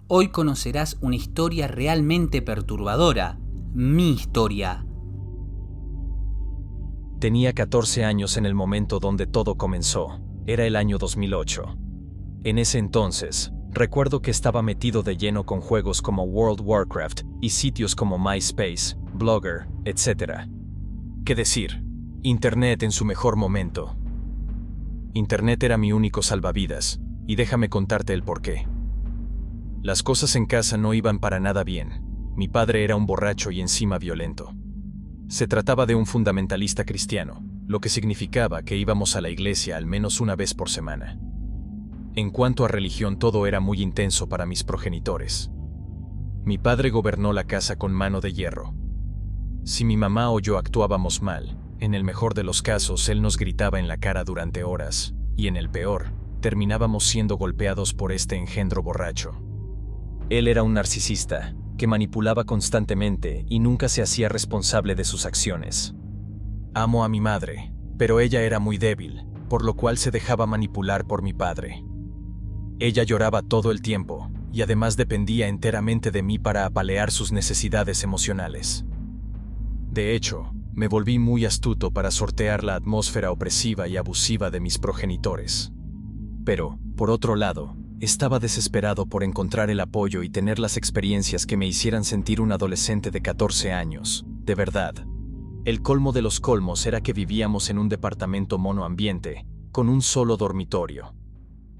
Hoy conocerás una historia realmente perturbadora, mi historia. Tenía 14 años en el momento donde todo comenzó. Era el año 2008. En ese entonces, recuerdo que estaba metido de lleno con juegos como World of Warcraft y sitios como MySpace, Blogger, etc. ¿Qué decir? Internet en su mejor momento. Internet era mi único salvavidas, y déjame contarte el porqué. Las cosas en casa no iban para nada bien. Mi padre era un borracho y encima violento. Se trataba de un fundamentalista cristiano, lo que significaba que íbamos a la iglesia al menos una vez por semana. En cuanto a religión, todo era muy intenso para mis progenitores. Mi padre gobernó la casa con mano de hierro. Si mi mamá o yo actuábamos mal, en el mejor de los casos él nos gritaba en la cara durante horas, y en el peor, terminábamos siendo golpeados por este engendro borracho. Él era un narcisista, que manipulaba constantemente y nunca se hacía responsable de sus acciones. Amo a mi madre, pero ella era muy débil, por lo cual se dejaba manipular por mi padre. Ella lloraba todo el tiempo, y además dependía enteramente de mí para apalear sus necesidades emocionales. De hecho, me volví muy astuto para sortear la atmósfera opresiva y abusiva de mis progenitores. Pero, por otro lado, estaba desesperado por encontrar el apoyo y tener las experiencias que me hicieran sentir un adolescente de 14 años, de verdad. El colmo de los colmos era que vivíamos en un departamento monoambiente, con un solo dormitorio.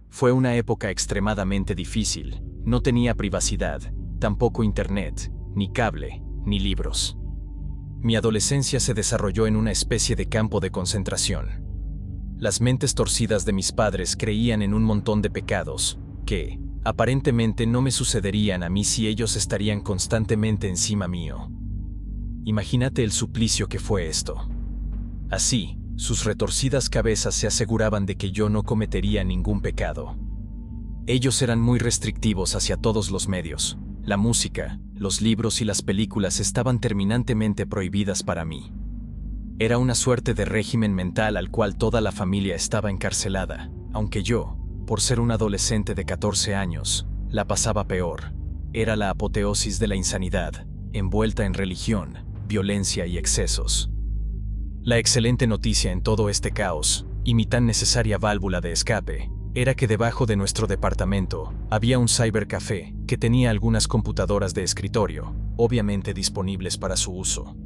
Fue una época extremadamente difícil, no tenía privacidad, tampoco internet, ni cable, ni libros. Mi adolescencia se desarrolló en una especie de campo de concentración. Las mentes torcidas de mis padres creían en un montón de pecados, que, aparentemente no me sucederían a mí si ellos estarían constantemente encima mío. Imagínate el suplicio que fue esto. Así, sus retorcidas cabezas se aseguraban de que yo no cometería ningún pecado. Ellos eran muy restrictivos hacia todos los medios. La música, los libros y las películas estaban terminantemente prohibidas para mí. Era una suerte de régimen mental al cual toda la familia estaba encarcelada, aunque yo, por ser un adolescente de 14 años, la pasaba peor. Era la apoteosis de la insanidad, envuelta en religión, violencia y excesos. La excelente noticia en todo este caos, y mi tan necesaria válvula de escape, era que debajo de nuestro departamento había un cybercafé que tenía algunas computadoras de escritorio, obviamente disponibles para su uso.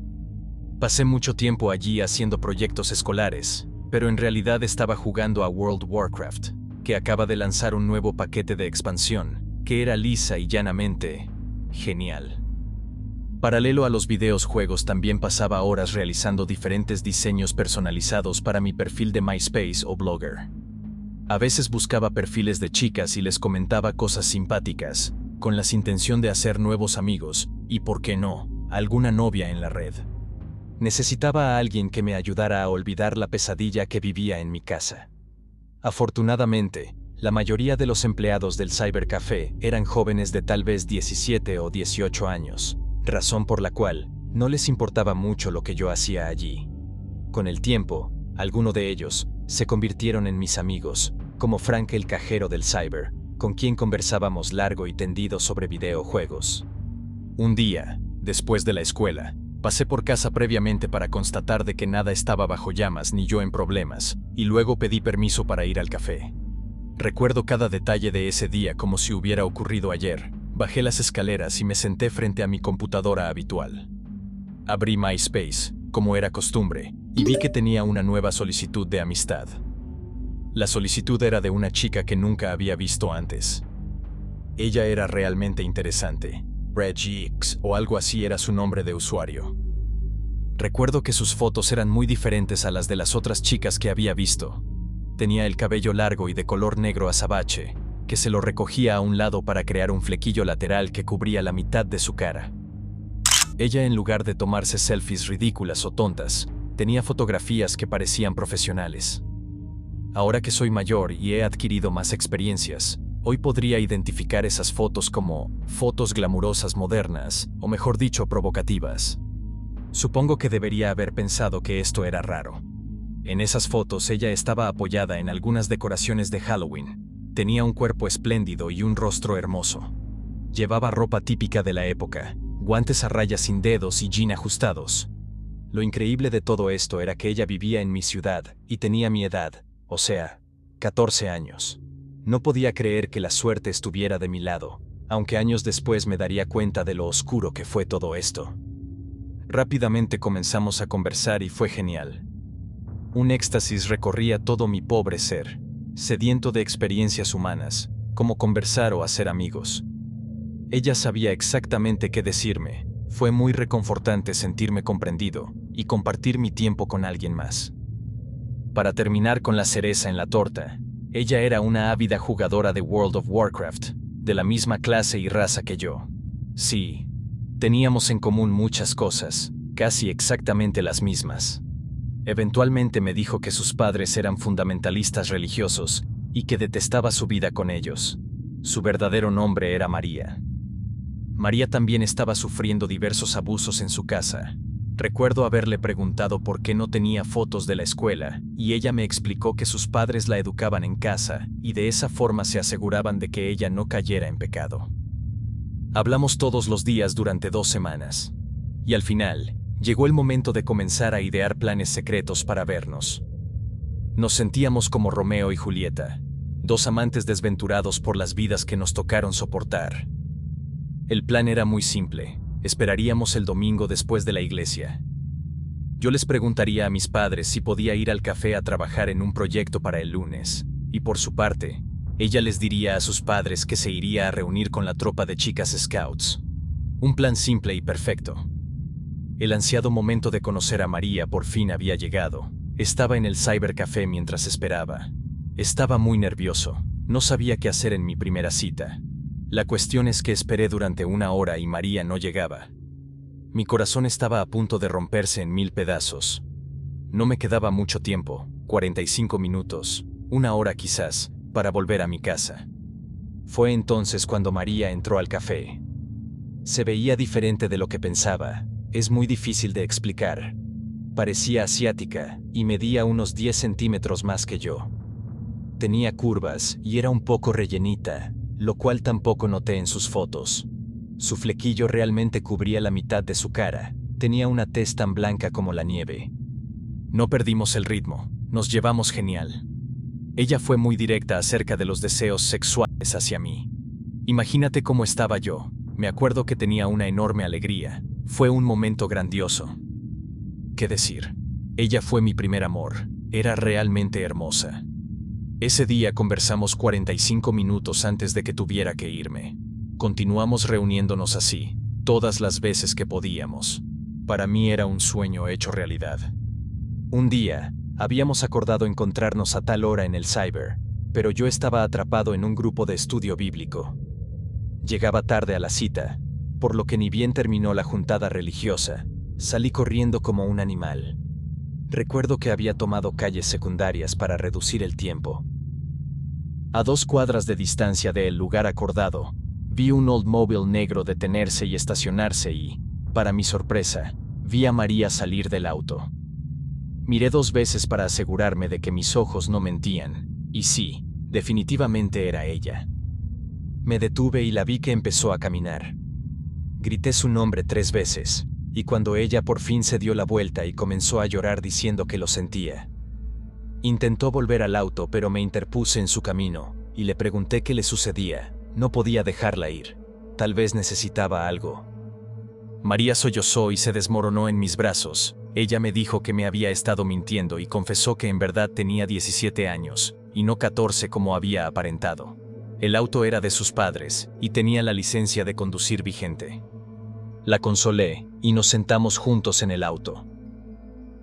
Pasé mucho tiempo allí haciendo proyectos escolares, pero en realidad estaba jugando a World of Warcraft, que acaba de lanzar un nuevo paquete de expansión, que era lisa y llanamente genial. Paralelo a los videojuegos también pasaba horas realizando diferentes diseños personalizados para mi perfil de MySpace o Blogger. A veces buscaba perfiles de chicas y les comentaba cosas simpáticas, con la intención de hacer nuevos amigos y, por qué no, alguna novia en la red. Necesitaba a alguien que me ayudara a olvidar la pesadilla que vivía en mi casa. Afortunadamente, la mayoría de los empleados del cybercafé eran jóvenes de tal vez 17 o 18 años, razón por la cual no les importaba mucho lo que yo hacía allí. Con el tiempo, algunos de ellos se convirtieron en mis amigos, como Frank el cajero del cyber, con quien conversábamos largo y tendido sobre videojuegos. Un día, después de la escuela, pasé por casa previamente para constatar de que nada estaba bajo llamas ni yo en problemas, y luego pedí permiso para ir al café. Recuerdo cada detalle de ese día como si hubiera ocurrido ayer. Bajé las escaleras y me senté frente a mi computadora habitual. Abrí MySpace, como era costumbre, y vi que tenía una nueva solicitud de amistad. La solicitud era de una chica que nunca había visto antes. Ella era realmente interesante. Regix o algo así era su nombre de usuario. Recuerdo que sus fotos eran muy diferentes a las de las otras chicas que había visto. Tenía el cabello largo y de color negro azabache, que se lo recogía a un lado para crear un flequillo lateral que cubría la mitad de su cara. Ella, en lugar de tomarse selfies ridículas o tontas, tenía fotografías que parecían profesionales. Ahora que soy mayor y he adquirido más experiencias, hoy podría identificar esas fotos como fotos glamurosas modernas, o mejor dicho, provocativas. Supongo que debería haber pensado que esto era raro. En esas fotos ella estaba apoyada en algunas decoraciones de Halloween. Tenía un cuerpo espléndido y un rostro hermoso. Llevaba ropa típica de la época, guantes a rayas sin dedos y jean ajustados. Lo increíble de todo esto era que ella vivía en mi ciudad y tenía mi edad, o sea, 14 años. No podía creer que la suerte estuviera de mi lado, aunque años después me daría cuenta de lo oscuro que fue todo esto. Rápidamente comenzamos a conversar y fue genial. Un éxtasis recorría todo mi pobre ser, sediento de experiencias humanas, como conversar o hacer amigos. Ella sabía exactamente qué decirme. Fue muy reconfortante sentirme comprendido y compartir mi tiempo con alguien más. Para terminar con la cereza en la torta, ella era una ávida jugadora de World of Warcraft, de la misma clase y raza que yo. Sí, teníamos en común muchas cosas, casi exactamente las mismas. Eventualmente me dijo que sus padres eran fundamentalistas religiosos y que detestaba su vida con ellos. Su verdadero nombre era María. María también estaba sufriendo diversos abusos en su casa. Recuerdo haberle preguntado por qué no tenía fotos de la escuela, y ella me explicó que sus padres la educaban en casa, y de esa forma se aseguraban de que ella no cayera en pecado. Hablamos todos los días durante 2 semanas. Y al final, llegó el momento de comenzar a idear planes secretos para vernos. Nos sentíamos como Romeo y Julieta, 2 amantes desventurados por las vidas que nos tocaron soportar. El plan era muy simple. Esperaríamos el domingo después de la iglesia. Yo les preguntaría a mis padres si podía ir al café a trabajar en un proyecto para el lunes, y por su parte, ella les diría a sus padres que se iría a reunir con la tropa de chicas scouts. Un plan simple y perfecto. El ansiado momento de conocer a María por fin había llegado. Estaba en el cybercafé mientras esperaba. Estaba muy nervioso. No sabía qué hacer en mi primera cita. La cuestión es que esperé durante 1 hora y María no llegaba. Mi corazón estaba a punto de romperse en 1000 pedazos. No me quedaba mucho tiempo, 45 minutos, 1 hora quizás, para volver a mi casa. Fue entonces cuando María entró al café. Se veía diferente de lo que pensaba. Es muy difícil de explicar. Parecía asiática y medía unos 10 centímetros más que yo. Tenía curvas y era un poco rellenita, lo cual tampoco noté en sus fotos. Su flequillo realmente cubría la mitad de su cara. Tenía una tez tan blanca como la nieve. No perdimos el ritmo, nos llevamos genial. Ella fue muy directa acerca de los deseos sexuales hacia mí. Imagínate cómo estaba yo. Me acuerdo que tenía una enorme alegría. Fue un momento grandioso. ¿Qué decir? Ella fue mi primer amor. Era realmente hermosa. Ese día conversamos 45 minutos antes de que tuviera que irme. Continuamos reuniéndonos así, todas las veces que podíamos. Para mí era un sueño hecho realidad. Un día, habíamos acordado encontrarnos a tal hora en el cyber, pero yo estaba atrapado en un grupo de estudio bíblico. Llegaba tarde a la cita, por lo que ni bien terminó la juntada religiosa, salí corriendo como un animal. Recuerdo que había tomado calles secundarias para reducir el tiempo. A 2 cuadras de distancia del lugar acordado, vi un Oldsmobile negro detenerse y estacionarse y, para mi sorpresa, vi a María salir del auto. Miré 2 veces para asegurarme de que mis ojos no mentían, y sí, definitivamente era ella. Me detuve y la vi que empezó a caminar. Grité su nombre 3 veces, y cuando ella por fin se dio la vuelta y comenzó a llorar diciendo que lo sentía. Intentó volver al auto, pero me interpuse en su camino, y le pregunté qué le sucedía. No podía dejarla ir. Tal vez necesitaba algo. María sollozó y se desmoronó en mis brazos. Ella me dijo que me había estado mintiendo y confesó que en verdad tenía 17 años, y no 14 como había aparentado. El auto era de sus padres, y tenía la licencia de conducir vigente. La consolé, y nos sentamos juntos en el auto.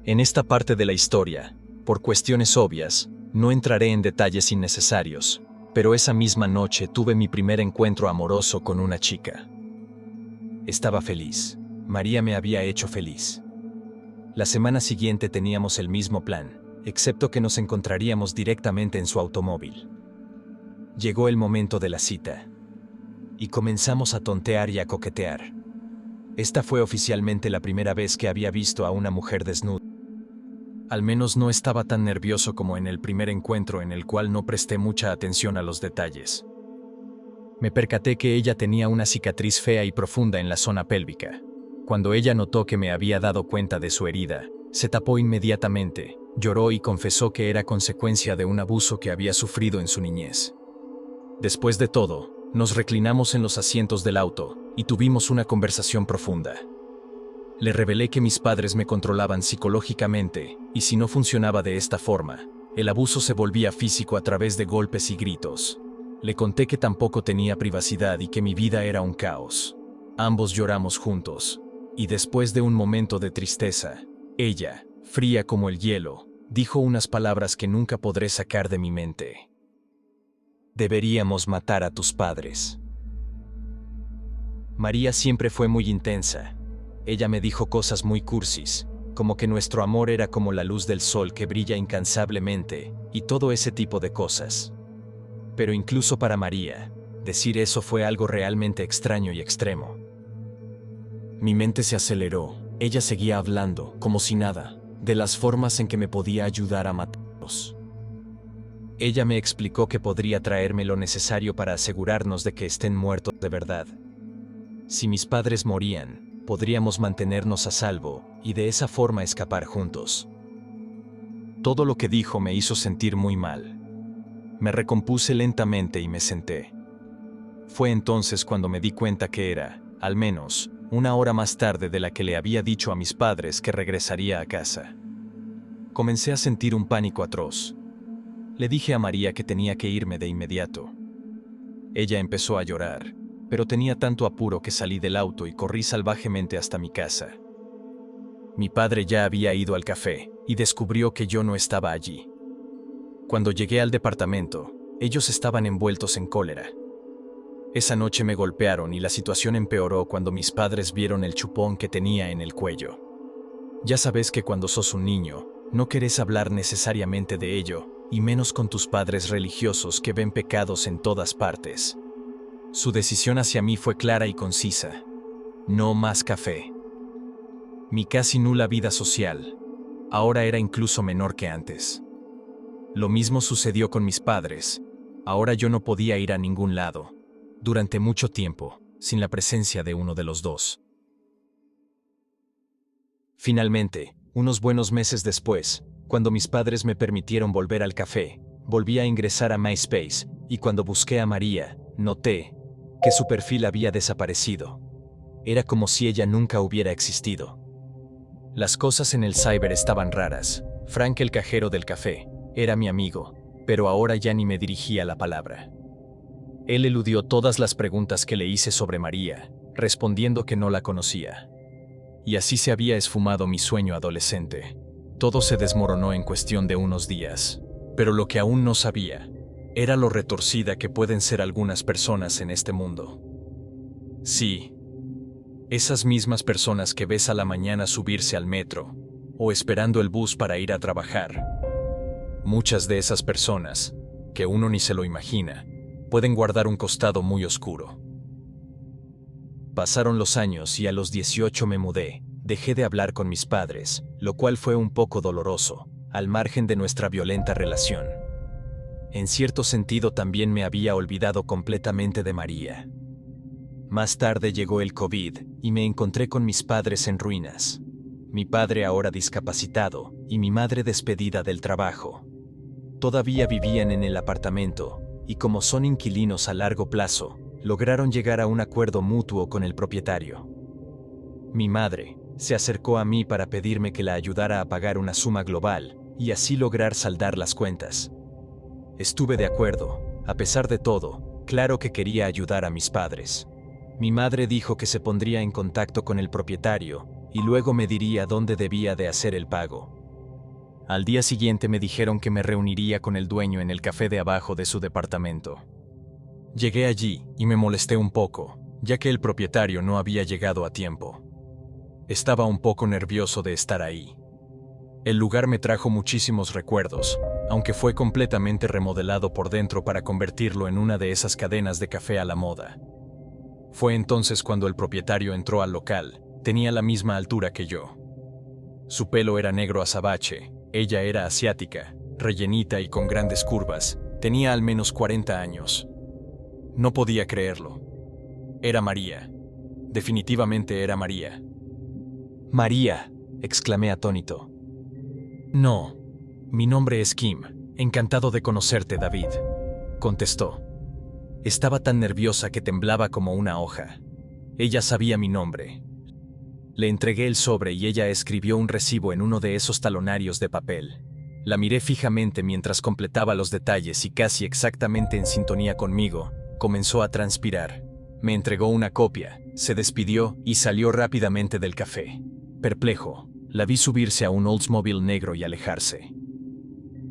En esta parte de la historia, por cuestiones obvias, no entraré en detalles innecesarios, pero esa misma noche tuve mi primer encuentro amoroso con una chica. Estaba feliz. María me había hecho feliz. La semana siguiente teníamos el mismo plan, excepto que nos encontraríamos directamente en su automóvil. Llegó el momento de la cita, y comenzamos a tontear y a coquetear. Esta fue oficialmente la primera vez que había visto a una mujer desnuda. Al menos no estaba tan nervioso como en el primer encuentro en el cual no presté mucha atención a los detalles. Me percaté que ella tenía una cicatriz fea y profunda en la zona pélvica. Cuando ella notó que me había dado cuenta de su herida, se tapó inmediatamente, lloró y confesó que era consecuencia de un abuso que había sufrido en su niñez. Después de todo, nos reclinamos en los asientos del auto y tuvimos una conversación profunda. Le revelé que mis padres me controlaban psicológicamente y si no funcionaba de esta forma, el abuso se volvía físico a través de golpes y gritos. Le conté que tampoco tenía privacidad y que mi vida era un caos. Ambos lloramos juntos, y después de un momento de tristeza, ella, fría como el hielo, dijo unas palabras que nunca podré sacar de mi mente. Deberíamos matar a tus padres. María siempre fue muy intensa. Ella me dijo cosas muy cursis, como que nuestro amor era como la luz del sol que brilla incansablemente, y todo ese tipo de cosas. Pero incluso para María, decir eso fue algo realmente extraño y extremo. Mi mente se aceleró. Ella seguía hablando, como si nada, de las formas en que me podía ayudar a matarlos. Ella me explicó que podría traerme lo necesario para asegurarnos de que estén muertos de verdad. Si mis padres morían, podríamos mantenernos a salvo y de esa forma escapar juntos. Todo lo que dijo me hizo sentir muy mal. Me recompuse lentamente y me senté. Fue entonces cuando me di cuenta que era, al menos, una hora más tarde de la que le había dicho a mis padres que regresaría a casa. Comencé a sentir un pánico atroz. Le dije a María que tenía que irme de inmediato. Ella empezó a llorar, pero tenía tanto apuro que salí del auto y corrí salvajemente hasta mi casa. Mi padre ya había ido al café y descubrió que yo no estaba allí. Cuando llegué al departamento, ellos estaban envueltos en cólera. Esa noche me golpearon y la situación empeoró cuando mis padres vieron el chupón que tenía en el cuello. Ya sabes que cuando sos un niño, no querés hablar necesariamente de ello, y menos con tus padres religiosos que ven pecados en todas partes. Su decisión hacia mí fue clara y concisa. No más café. Mi casi nula vida social ahora era incluso menor que antes. Lo mismo sucedió con mis padres. Ahora yo no podía ir a ningún lado, durante mucho tiempo, sin la presencia de uno de los dos. Finalmente, unos buenos meses después, cuando mis padres me permitieron volver al café, volví a ingresar a MySpace, y cuando busqué a María, noté que su perfil había desaparecido. Era como si ella nunca hubiera existido. Las cosas en el cyber estaban raras. Frank, el cajero del café, era mi amigo, pero ahora ya ni me dirigía la palabra. Él eludió todas las preguntas que le hice sobre María, respondiendo que no la conocía. Y así se había esfumado mi sueño adolescente. Todo se desmoronó en cuestión de unos días, pero lo que aún no sabía era lo retorcida que pueden ser algunas personas en este mundo. Sí, esas mismas personas que ves a la mañana subirse al metro, o esperando el bus para ir a trabajar. Muchas de esas personas, que uno ni se lo imagina, pueden guardar un costado muy oscuro. Pasaron los años y a los 18 me mudé. Dejé de hablar con mis padres, lo cual fue un poco doloroso, al margen de nuestra violenta relación. En cierto sentido también me había olvidado completamente de María. Más tarde llegó el COVID y me encontré con mis padres en ruinas. Mi padre ahora discapacitado y mi madre despedida del trabajo. Todavía vivían en el apartamento y como son inquilinos a largo plazo, lograron llegar a un acuerdo mutuo con el propietario. Mi madre se acercó a mí para pedirme que la ayudara a pagar una suma global y así lograr saldar las cuentas. Estuve de acuerdo. A pesar de todo, claro que quería ayudar a mis padres. Mi madre dijo que se pondría en contacto con el propietario y luego me diría dónde debía de hacer el pago. Al día siguiente me dijeron que me reuniría con el dueño en el café de abajo de su departamento. Llegué allí y me molesté un poco, ya que el propietario no había llegado a tiempo. Estaba un poco nervioso de estar ahí. El lugar me trajo muchísimos recuerdos, aunque fue completamente remodelado por dentro para convertirlo en una de esas cadenas de café a la moda. Fue entonces cuando el propietario entró al local. Tenía la misma altura que yo. Su pelo era negro azabache, ella era asiática, rellenita y con grandes curvas. Tenía al menos 40 años. No podía creerlo. Era María. Definitivamente era María. María, exclamé atónito. No, mi nombre es Kim. Encantado de conocerte, David, contestó. Estaba tan nerviosa que temblaba como una hoja. Ella sabía mi nombre. Le entregué el sobre y ella escribió un recibo en uno de esos talonarios de papel. La miré fijamente mientras completaba los detalles y casi exactamente en sintonía conmigo, comenzó a transpirar. Me entregó una copia, se despidió y salió rápidamente del café. Perplejo, la vi subirse a un Oldsmobile negro y alejarse.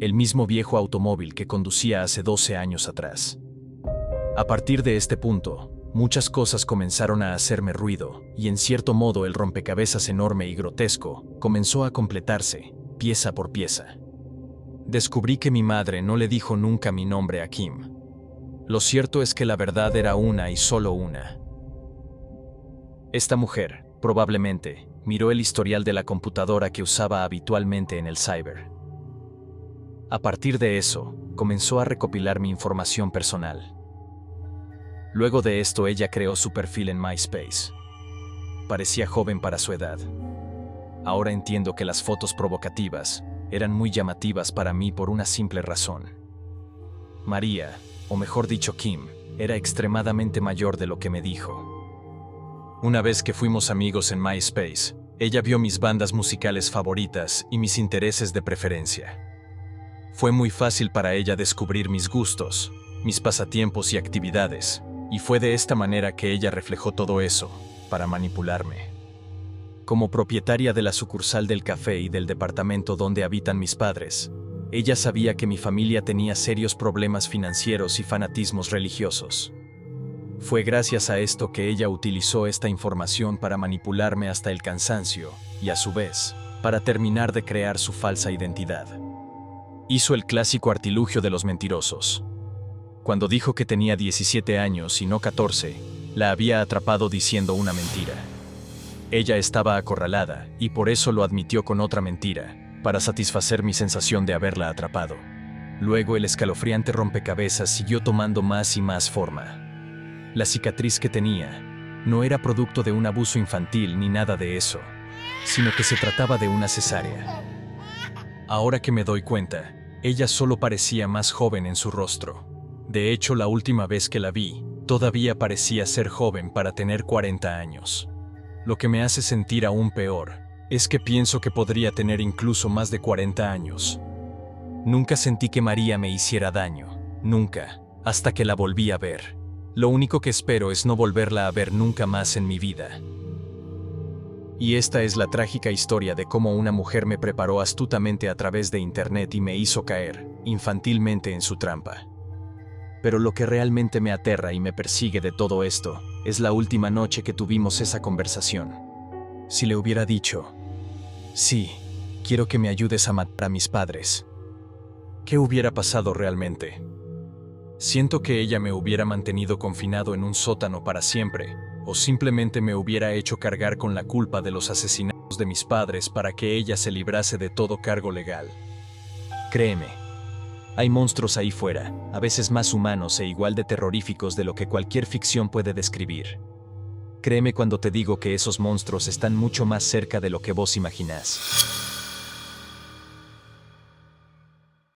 El mismo viejo automóvil que conducía hace 12 años atrás. A partir de este punto, muchas cosas comenzaron a hacerme ruido, y en cierto modo el rompecabezas enorme y grotesco comenzó a completarse, pieza por pieza. Descubrí que mi madre no le dijo nunca mi nombre a Kim. Lo cierto es que la verdad era una y solo una. Esta mujer, probablemente, miró el historial de la computadora que usaba habitualmente en el cyber. A partir de eso, comenzó a recopilar mi información personal. Luego de esto ella creó su perfil en MySpace. Parecía joven para su edad. Ahora entiendo que las fotos provocativas eran muy llamativas para mí por una simple razón. María, o mejor dicho Kim, era extremadamente mayor de lo que me dijo. Una vez que fuimos amigos en MySpace, ella vio mis bandas musicales favoritas y mis intereses de preferencia. Fue muy fácil para ella descubrir mis gustos, mis pasatiempos y actividades, y fue de esta manera que ella reflejó todo eso, para manipularme. Como propietaria de la sucursal del café y del departamento donde habitan mis padres, ella sabía que mi familia tenía serios problemas financieros y fanatismos religiosos. Fue gracias a esto que ella utilizó esta información para manipularme hasta el cansancio, y a su vez, para terminar de crear su falsa identidad. Hizo el clásico artilugio de los mentirosos. Cuando dijo que tenía 17 años y no 14, la había atrapado diciendo una mentira. Ella estaba acorralada y por eso lo admitió con otra mentira, para satisfacer mi sensación de haberla atrapado. Luego el escalofriante rompecabezas siguió tomando más y más forma. La cicatriz que tenía no era producto de un abuso infantil ni nada de eso, sino que se trataba de una cesárea. Ahora que me doy cuenta, ella solo parecía más joven en su rostro. De hecho, la última vez que la vi, todavía parecía ser joven para tener 40 años. Lo que me hace sentir aún peor es que pienso que podría tener incluso más de 40 años. Nunca sentí que María me hiciera daño, nunca, hasta que la volví a ver. Lo único que espero es no volverla a ver nunca más en mi vida. Y esta es la trágica historia de cómo una mujer me preparó astutamente a través de internet y me hizo caer, infantilmente, en su trampa. Pero lo que realmente me aterra y me persigue de todo esto es la última noche que tuvimos esa conversación. Si le hubiera dicho, sí, quiero que me ayudes a matar a mis padres, ¿qué hubiera pasado realmente? Siento que ella me hubiera mantenido confinado en un sótano para siempre, o simplemente me hubiera hecho cargar con la culpa de los asesinatos de mis padres para que ella se librase de todo cargo legal. Créeme, hay monstruos ahí fuera, a veces más humanos e igual de terroríficos de lo que cualquier ficción puede describir. Créeme cuando te digo que esos monstruos están mucho más cerca de lo que vos imaginás.